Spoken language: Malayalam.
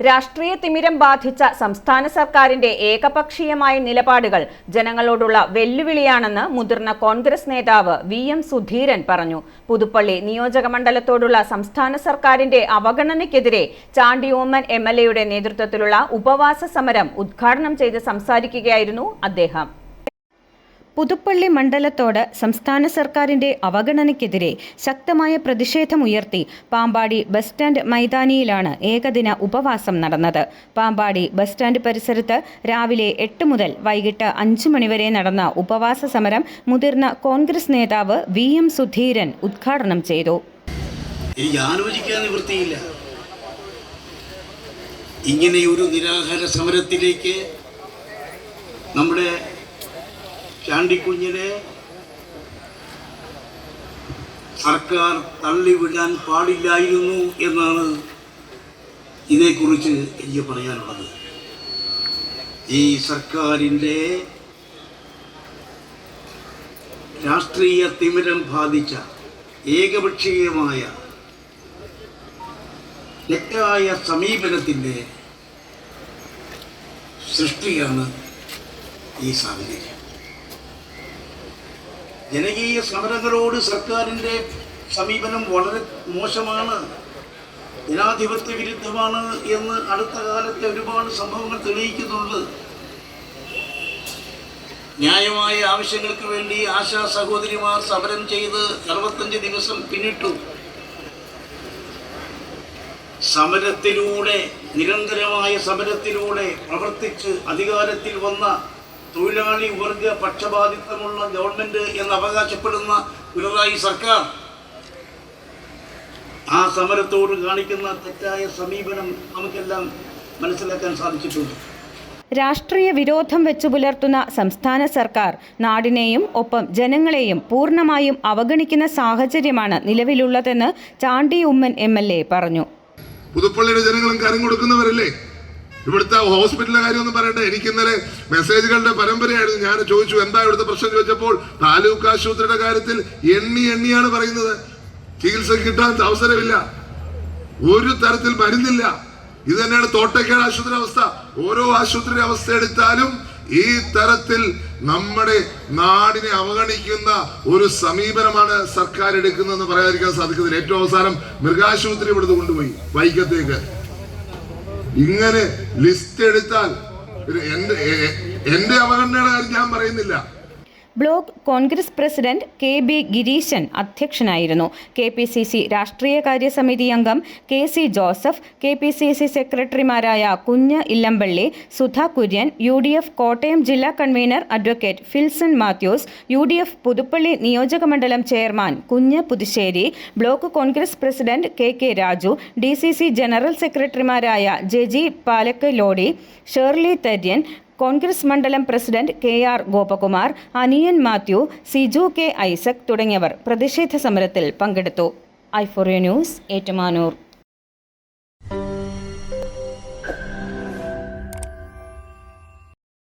രാഷ്ട്രീയ തിമിരം ബാധിച്ച സംസ്ഥാന സർക്കാരിന്റെ ഏകപക്ഷീയമായ നിലപാടുകൾ ജനങ്ങളോടുള്ള വെല്ലുവിളിയാണെന്ന് മുതിർന്ന കോൺഗ്രസ് നേതാവ് വി.എം. സുധീരൻ പറഞ്ഞു. പുതുപ്പള്ളി നിയോജകമണ്ഡലത്തോടുള്ള സംസ്ഥാന സർക്കാരിന്റെ അവഗണനയ്ക്കെതിരെ ചാണ്ടി ഉമ്മൻ എം.എൽ.എയുടെ നേതൃത്വത്തിലുള്ള ഉപവാസ സമരം ഉദ്ഘാടനം ചെയ്ത് സംസാരിക്കുകയായിരുന്നു അദ്ദേഹം. പുതുപ്പള്ളി മണ്ഡലത്തോട് സംസ്ഥാന സർക്കാരിന്റെ അവഗണനയ്ക്കെതിരെ ശക്തമായ പ്രതിഷേധമുയർത്തി പാമ്പാടി ബസ് സ്റ്റാൻഡ് മൈതാനിയിലാണ് ഏകദിന ഉപവാസം നടന്നത്. പാമ്പാടി ബസ് സ്റ്റാൻഡ് പരിസരത്ത് രാവിലെ 8 മുതൽ വൈകിട്ട് 5 മണിവരെ നടന്ന ഉപവാസ സമരം മുതിർന്ന കോൺഗ്രസ് നേതാവ് വി.എം. സുധീരൻ ഉദ്ഘാടനം ചെയ്തു. ഇങ്ങനെയൊരു നിരാഹാര സമരത്തിലേക്ക് നമ്മുടെ ചാണ്ടിക്കുഞ്ഞിനെ സർക്കാർ തള്ളിവിടാൻ പാടില്ലായിരുന്നു എന്നാണ് ഇതേക്കുറിച്ച് എനിക്ക് പറയാനുള്ളത്. ഈ സർക്കാരിൻ്റെ രാഷ്ട്രീയ തിമിരം ബാധിച്ച ഏകപക്ഷീയമായ തെറ്റായ സമീപനത്തിൻ്റെ സൃഷ്ടിയാണ് ഈ സാഹചര്യം. ജനകീയ സമരങ്ങളോട് സർക്കാരിൻ്റെ സമീപനം വളരെ മോശമാണ്, ജനാധിപത്യ വിരുദ്ധമാണ് എന്ന് അടുത്ത കാലത്തെ ഒരുപാട് സംഭവങ്ങൾ തെളിയിക്കുന്നുണ്ട്. ന്യായമായ ആവശ്യങ്ങൾക്ക് വേണ്ടി ആശാ സഹോദരിമാർ സമരം ചെയ്ത് 65 ദിവസം പിന്നിട്ടു. സമരത്തിലൂടെ, നിരന്തരമായ സമരത്തിലൂടെ പ്രവർത്തിച്ച് അധികാരത്തിൽ വന്ന തൊഴിലാളി വർഗ പക്ഷപാതിത്വമുള്ള ഗവൺമെന്റ് എന്ന് അവകാശപ്പെടുന്ന പിണറായി സർക്കാർ ആ സമരത്തോട് കാണിക്കുന്ന തെറ്റായ സമീപനം നമുക്കെല്ലാം മനസ്സിലാക്കാൻ സാധിച്ചിട്ടുണ്ട്. രാഷ്ട്രീയ വിരോധം വെച്ചു പുലർത്തുന്ന സംസ്ഥാന സർക്കാർ നാടിനെയും ഒപ്പം ജനങ്ങളെയും പൂർണ്ണമായും അവഗണിക്കുന്ന സാഹചര്യമാണ് നിലവിലുള്ളതെന്ന് ചാണ്ടി ഉമ്മൻ എം.എൽ.എ. പറഞ്ഞു. പുതുപ്പള്ളിയുടെ ജനങ്ങളും കരം കൊടുക്കുന്നവരല്ലേ? ഇവിടുത്തെ ഹോസ്പിറ്റലിലെ കാര്യമൊന്നും പറയട്ടെ. എനിക്ക് ഇന്നലെ മെസ്സേജുകളുടെ പരമ്പരയായിരുന്നു. ഞാൻ ചോദിച്ചു എന്താ ഇവിടുത്തെ പ്രശ്നം ചോദിച്ചപ്പോൾ താലൂക്ക് ആശുപത്രിയുടെ കാര്യത്തിൽ എണ്ണിയാണ് പറയുന്നത്. ചികിത്സ കിട്ടാൻ അവസരമില്ല, ഒരു തരത്തിൽ മരുന്നില്ല. ഇത് തന്നെയാണ് തോട്ടയ്ക്കാട് ആശുപത്രി അവസ്ഥ. ഓരോ ആശുപത്രി അവസ്ഥ എടുത്താലും ഈ തരത്തിൽ നമ്മുടെ നാടിനെ അവഗണിക്കുന്ന ഒരു സമീപനമാണ് സർക്കാർ എടുക്കുന്നതെന്ന് പറയാതിരിക്കാൻ സാധിക്കുന്നില്ല. ഏറ്റവും അവസാനം മൃഗാശുപത്രി ഇവിടുന്ന് കൊണ്ടുപോയി വൈക്കത്തേക്ക്. ഇങ്ങനെ ലിസ്റ്റ് എടുത്താൽ എന്റെ അവഗണനയുടെ കാര്യം ഞാൻ പറയുന്നില്ല. Block Congress president KB. Gireeshan അധ്യക്ഷനായിരുന്നു. കെ.പി.സി.സി. രാഷ്ട്രീയകാര്യ സമിതി അംഗം കെ.സി. Joseph, KPCC. സെക്രട്ടറിമാരായ കുഞ്ഞ് ഇല്ലമ്പള്ളി, സുധ കുര്യൻ, യു.ഡി.എഫ്. കോട്ടയം ജില്ലാ convener advocate Filson Mathews, UDF. Puthuppally നിയോജകമണ്ഡലം ചെയർമാൻ കുഞ്ഞ് Puthussery, block Congress president K K. Raju, DCC. General സെക്രട്ടറിമാരായ ജെജി പാലക്കലോടി, ഷേർലി തര്യൻ, കോൺഗ്രസ് മണ്ഡലം പ്രസിഡന്റ് കെ.ആർ. ഗോപകുമാർ, അനിയൻ മാത്യു, സിജു കെ. ഐസക് തുടങ്ങിയവർ പ്രതിഷേധ സമരത്തിൽ പങ്കെടുത്തു. ഐ4യു ന്യൂസ്, ഏറ്റുമാനൂർ.